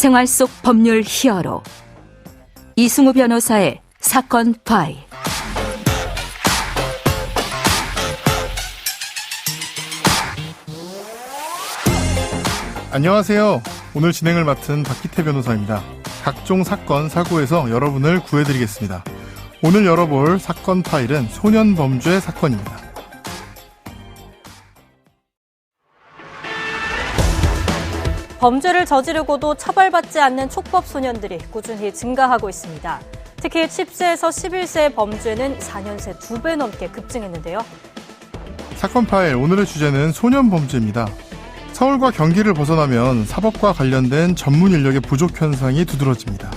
생활 속 법률 히어로 이승우 변호사의 사건 파일. 안녕하세요. 오늘 진행을 맡은 박기태 변호사입니다. 각종 사건, 사고에서 여러분을 구해드리겠습니다. 오늘 열어볼 사건 파일은 소년범죄 사건입니다. 범죄를 저지르고도 처벌받지 않는 촉법 소년들이 꾸준히 증가하고 있습니다. 특히 10세에서 11세의 범죄는 4년새 2배 넘게 급증했는데요. 사건 파일 오늘의 주제는 소년범죄입니다. 서울과 경기를 벗어나면 사법과 관련된 전문 인력의 부족 현상이 두드러집니다.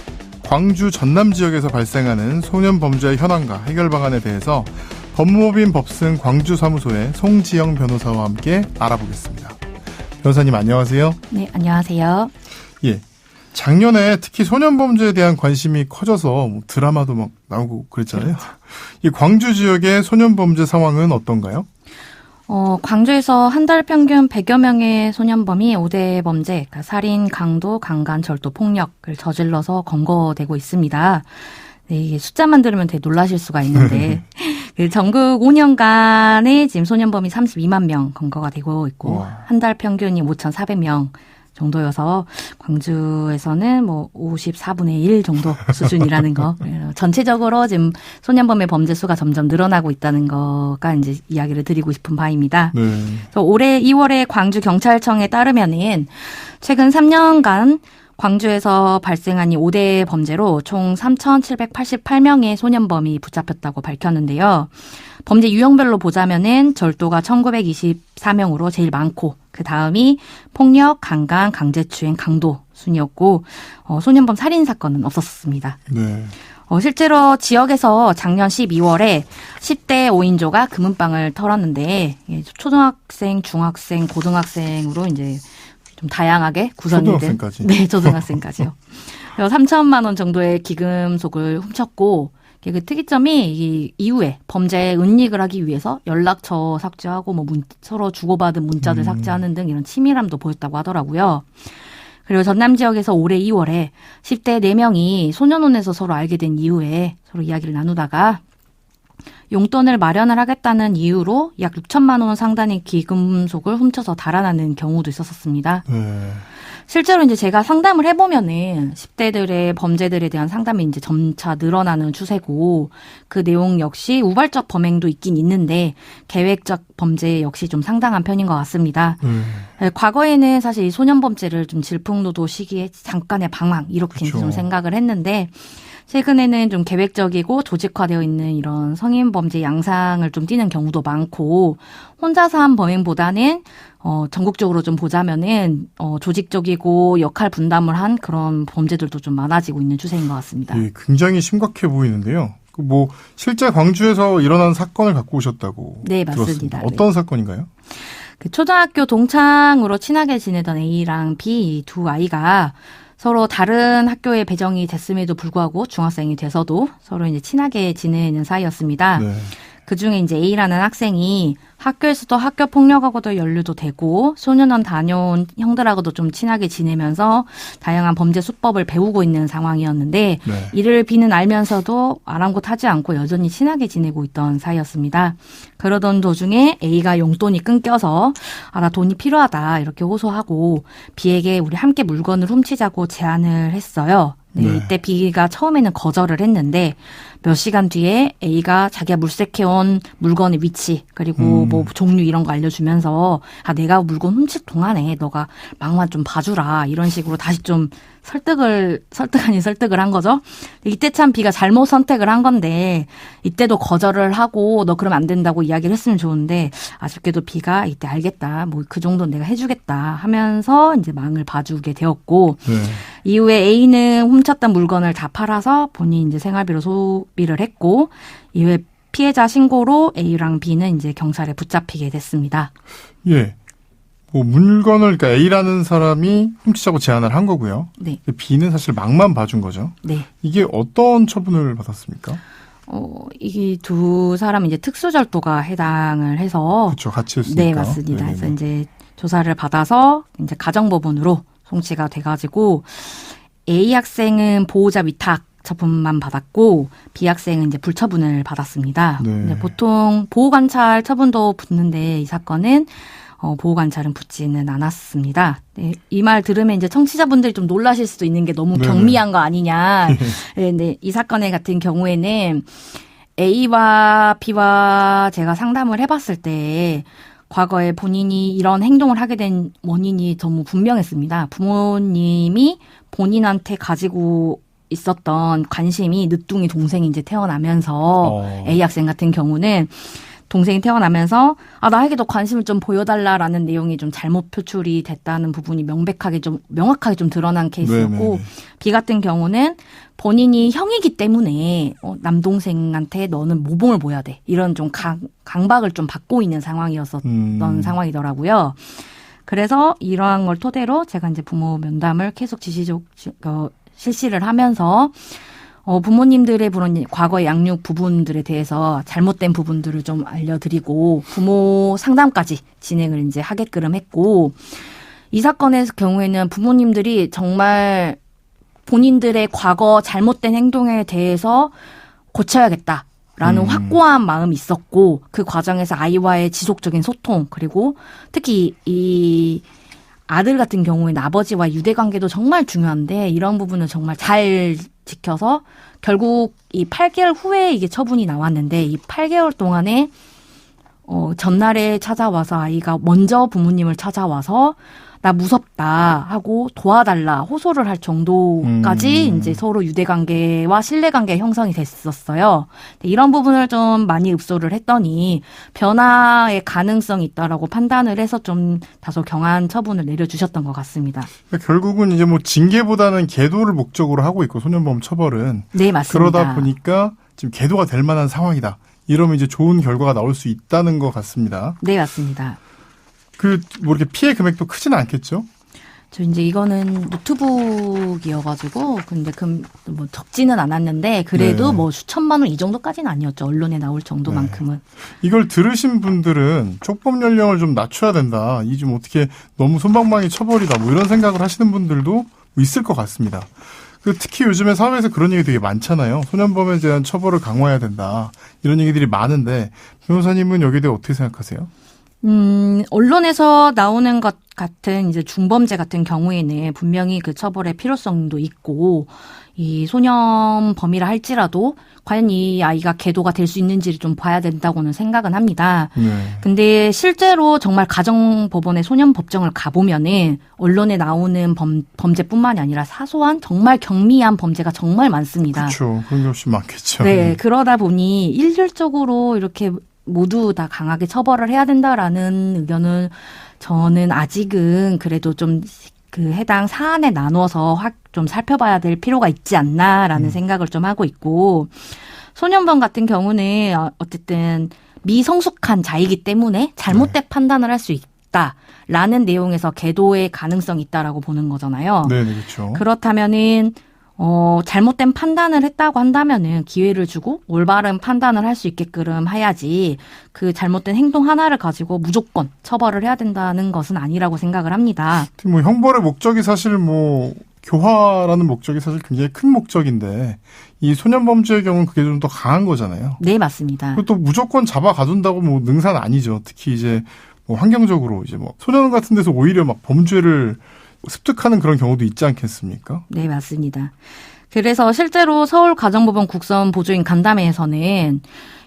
광주 전남 지역에서 발생하는 소년범죄의 현황과 해결 방안에 대해서 법무법인 법승 광주사무소의 송지영 변호사와 함께 알아보겠습니다. 변호사님 안녕하세요. 네, 안녕하세요. 예, 작년에 특히 소년범죄에 대한 관심이 커져서 드라마도 막 나오고 그랬잖아요. 그렇죠. 이 광주 지역의 소년범죄 상황은 어떤가요? 광주에서 한 달 평균 100여 명의 소년범이 5대 범죄, 그러니까 살인, 강도, 강간, 절도, 폭력을 저질러서 검거되고 있습니다. 네, 이게 숫자만 들으면 되게 놀라실 수가 있는데 전국 5년간에 지금 소년범이 32만 명 검거가 되고 있고 한 달 평균이 5,400명 정도여서 광주에서는 뭐 54분의 1 정도 수준이라는 거. 전체적으로 지금 소년범의 범죄 수가 점점 늘어나고 있다는 거가 이제 이야기를 드리고 싶은 바입니다. 네. 그래서 올해 2월에 광주 경찰청에 따르면은 최근 3년간 광주에서 발생한 이 5대 범죄로 총 3,788명의 소년범이 붙잡혔다고 밝혔는데요. 범죄 유형별로 보자면은 절도가 1,924명으로 제일 많고 그 다음이 폭력, 강간, 강제추행, 강도 순이었고 소년범 살인 사건은 없었습니다. 네. 실제로 지역에서 작년 12월에 10대 5인조가 금은방을 털었는데 초등학생, 중학생, 고등학생으로 이제 좀 다양하게 구성이 된. 초등학생까지. 네, 초등학생까지요. 3천만 원 정도의 기금속을 훔쳤고 그 특이점이 이 이후에 범죄에 은닉을 하기 위해서 연락처 삭제하고 뭐 서로 주고받은 문자들 삭제하는 등 이런 치밀함도 보였다고 하더라고요. 그리고 전남 지역에서 올해 2월에 10대 4명이 소년원에서 서로 알게 된 이후에 서로 이야기를 나누다가 용돈을 마련을 하겠다는 이유로 약 6천만 원 상당의 기금속을 훔쳐서 달아나는 경우도 있었습니다. 실제로 이제 제가 상담을 해보면은 10대들의 범죄들에 대한 상담이 이제 점차 늘어나는 추세고 그 내용 역시 우발적 범행도 있긴 있는데 계획적 범죄 역시 좀 상당한 편인 것 같습니다. 과거에는 사실 이 소년범죄를 좀 질풍노도 시기에 잠깐의 방황 이렇게 그렇죠. 좀 생각을 했는데 최근에는 좀 계획적이고 조직화되어 있는 이런 성인 범죄 양상을 좀 띠는 경우도 많고 혼자서 한 범행보다는 전국적으로 좀 보자면은 조직적이고 역할 분담을 한 그런 범죄들도 좀 많아지고 있는 추세인 것 같습니다. 예, 굉장히 심각해 보이는데요. 뭐 실제 광주에서 일어난 사건을 갖고 오셨다고 네, 들었습니다. 맞습니다. 어떤 네. 사건인가요? 그 초등학교 동창으로 친하게 지내던 A랑 B 두 아이가 서로 다른 학교에 배정이 됐음에도 불구하고 중학생이 돼서도 서로 이제 친하게 지내는 사이였습니다. 네. 그중에 이제 A라는 학생이 학교에서도 학교 폭력하고도 연루도 되고 소년원 다녀온 형들하고도 좀 친하게 지내면서 다양한 범죄 수법을 배우고 있는 상황이었는데 네. 이를 B는 알면서도 아랑곳하지 않고 여전히 친하게 지내고 있던 사이였습니다. 그러던 도중에 A가 용돈이 끊겨서 나 돈이 필요하다 이렇게 호소하고 B에게 우리 함께 물건을 훔치자고 제안을 했어요. 네, 이때 B가 처음에는 거절을 했는데 몇 시간 뒤에 A가 자기가 물색해온 물건의 위치 그리고 뭐 종류 이런 거 알려주면서 내가 물건 훔칠 동안에 너가 막만 좀 봐주라 이런 식으로 다시 좀 설득을 한 거죠. 이때 참 B가 잘못 선택을 한 건데 이때도 거절을 하고 너 그러면 안 된다고 이야기를 했으면 좋은데 아쉽게도 B가 이때 알겠다 뭐 그 정도는 내가 해주겠다 하면서 이제 망을 봐주게 되었고 이후에 A는 훔쳤던 물건을 다 팔아서 본인이 이제 생활비로 소비를 했고 이후에 피해자 신고로 A랑 B는 이제 경찰에 붙잡히게 됐습니다. 예. 뭐 물건을 그러니까 A라는 사람이 훔치자고 제안을 한 거고요. 네. B는 사실 막만 봐준 거죠. 네. 이게 어떤 처분을 받았습니까? 이게 두 사람이 이제 특수절도가 해당을 해서. 그렇죠. 같이 했으니까. 네, 맞습니다. 네네. 그래서 이제 조사를 받아서 이제 가정법원으로 송치가 돼가지고 A 학생은 보호자 위탁 처분만 받았고 B 학생은 이제 불처분을 받았습니다. 네. 근데 보통 보호관찰 처분도 붙는데 이 사건은 보호관찰은 붙지는 않았습니다. 네, 이 말 들으면 이제 청취자분들이 좀 놀라실 수도 있는 게 너무 네네. 경미한 거 아니냐. 네, 근데 이 사건의 같은 경우에는 A와 B와 제가 상담을 해봤을 때 과거에 본인이 이런 행동을 하게 된 원인이 너무 분명했습니다. 부모님이 본인한테 가지고 있었던 관심이 늦둥이 동생이 이제 태어나면서 A 학생 같은 경우는 동생이 태어나면서 나에게도 관심을 좀 보여달라라는 내용이 좀 잘못 표출이 됐다는 부분이 명확하게 좀 드러난 케이스였고 네네. B 같은 경우는 본인이 형이기 때문에 남동생한테 너는 모범을 보여야 돼 이런 좀 강박을 좀 받고 있는 상황이었었던 상황이더라고요. 그래서 이러한 걸 토대로 제가 이제 부모 면담을 계속 실시를 하면서 부모님들의 그런 과거 양육 부분들에 대해서 잘못된 부분들을 좀 알려드리고 부모 상담까지 진행을 이제 하게끔 했고 이 사건의 경우에는 부모님들이 정말 본인들의 과거 잘못된 행동에 대해서 고쳐야겠다라는 확고한 마음이 있었고 그 과정에서 아이와의 지속적인 소통 그리고 특히 이 아들 같은 경우에는 아버지와 유대관계도 정말 중요한데 이런 부분을 정말 잘 지켜서 결국 이 8개월 후에 이게 처분이 나왔는데 이 8개월 동안에 전날에 찾아와서 아이가 먼저 부모님을 찾아와서 나 무섭다 하고 도와달라 호소를 할 정도까지 이제 서로 유대관계와 신뢰관계 형성이 됐었어요. 이런 부분을 좀 많이 읍소를 했더니 변화의 가능성이 있다라고 판단을 해서 좀 다소 경한 처분을 내려주셨던 것 같습니다. 그러니까 결국은 이제 뭐 징계보다는 계도를 목적으로 하고 있고 소년범 처벌은 네, 맞습니다. 그러다 보니까 지금 계도가 될 만한 상황이다. 이러면 이제 좋은 결과가 나올 수 있다는 것 같습니다. 네, 맞습니다. 뭐 이렇게 피해 금액도 크지는 않겠죠? 저 이제 이거는 노트북이어가지고 근데 뭐 적지는 않았는데 그래도 네. 뭐 수천만 원 이 정도까지는 아니었죠. 언론에 나올 정도만큼은. 네. 이걸 들으신 분들은 촉법 연령을 좀 낮춰야 된다. 이 좀 어떻게 너무 솜방망이 처벌이다. 뭐 이런 생각을 하시는 분들도 있을 것 같습니다. 특히 요즘에 사회에서 그런 얘기 되게 많잖아요. 소년범에 대한 처벌을 강화해야 된다. 이런 얘기들이 많은데 변호사님은 여기에 대해 어떻게 생각하세요? 언론에서 나오는 것 같은 이제 중범죄 같은 경우에는 분명히 그 처벌의 필요성도 있고 이 소년범이라 할지라도 과연 이 아이가 계도가 될 수 있는지를 좀 봐야 된다고는 생각은 합니다. 네. 근데 실제로 정말 가정법원의 소년법정을 가보면은 언론에 나오는 범죄뿐만이 아니라 사소한 정말 경미한 범죄가 정말 많습니다. 그렇죠. 그런 게 훨씬 많겠죠. 네, 그러다 보니 일률적으로 이렇게 모두 다 강하게 처벌을 해야 된다라는 의견은 저는 아직은 그래도 좀 그 해당 사안에 나누어서 좀 살펴봐야 될 필요가 있지 않나라는 생각을 좀 하고 있고 소년범 같은 경우는 어쨌든 미성숙한 자이기 때문에 잘못된 판단을 할 수 있다라는 내용에서 계도의 가능성이 있다라고 보는 거잖아요. 네, 그렇죠. 그렇다면은 잘못된 판단을 했다고 한다면은 기회를 주고 올바른 판단을 할 수 있게끔 해야지 그 잘못된 행동 하나를 가지고 무조건 처벌을 해야 된다는 것은 아니라고 생각을 합니다. 뭐 형벌의 목적이 사실 뭐 교화라는 목적이 사실 굉장히 큰 목적인데 이 소년범죄의 경우는 그게 좀 더 강한 거잖아요. 네, 맞습니다. 그리고 또 무조건 잡아 가둔다고 뭐 능사는 아니죠. 특히 이제 뭐 환경적으로 이제 뭐 소년 같은 데서 오히려 막 범죄를 습득하는 그런 경우도 있지 않겠습니까? 네, 맞습니다. 그래서 실제로 서울가정법원 국선보조인 간담회에서는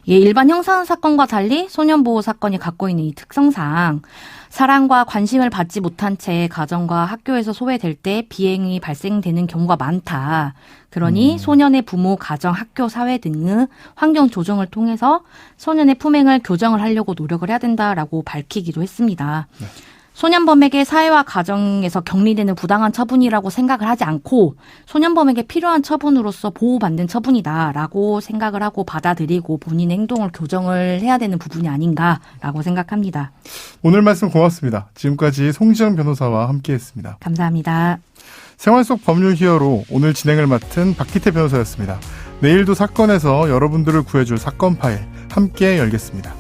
일반 형사사건과 달리 소년보호 사건이 갖고 있는 이 특성상 사랑과 관심을 받지 못한 채 가정과 학교에서 소외될 때 비행이 발생되는 경우가 많다. 그러니 소년의 부모, 가정, 학교, 사회 등의 환경 조정을 통해서 소년의 품행을 교정을 하려고 노력을 해야 된다라고 밝히기도 했습니다. 네. 소년범에게 사회와 가정에서 격리되는 부당한 처분이라고 생각을 하지 않고 소년범에게 필요한 처분으로서 보호받는 처분이다라고 생각을 하고 받아들이고 본인의 행동을 교정을 해야 되는 부분이 아닌가라고 생각합니다. 오늘 말씀 고맙습니다. 지금까지 송지영 변호사와 함께했습니다. 감사합니다. 생활 속 법률 히어로 오늘 진행을 맡은 박기태 변호사였습니다. 내일도 사건에서 여러분들을 구해줄 사건 파일 함께 열겠습니다.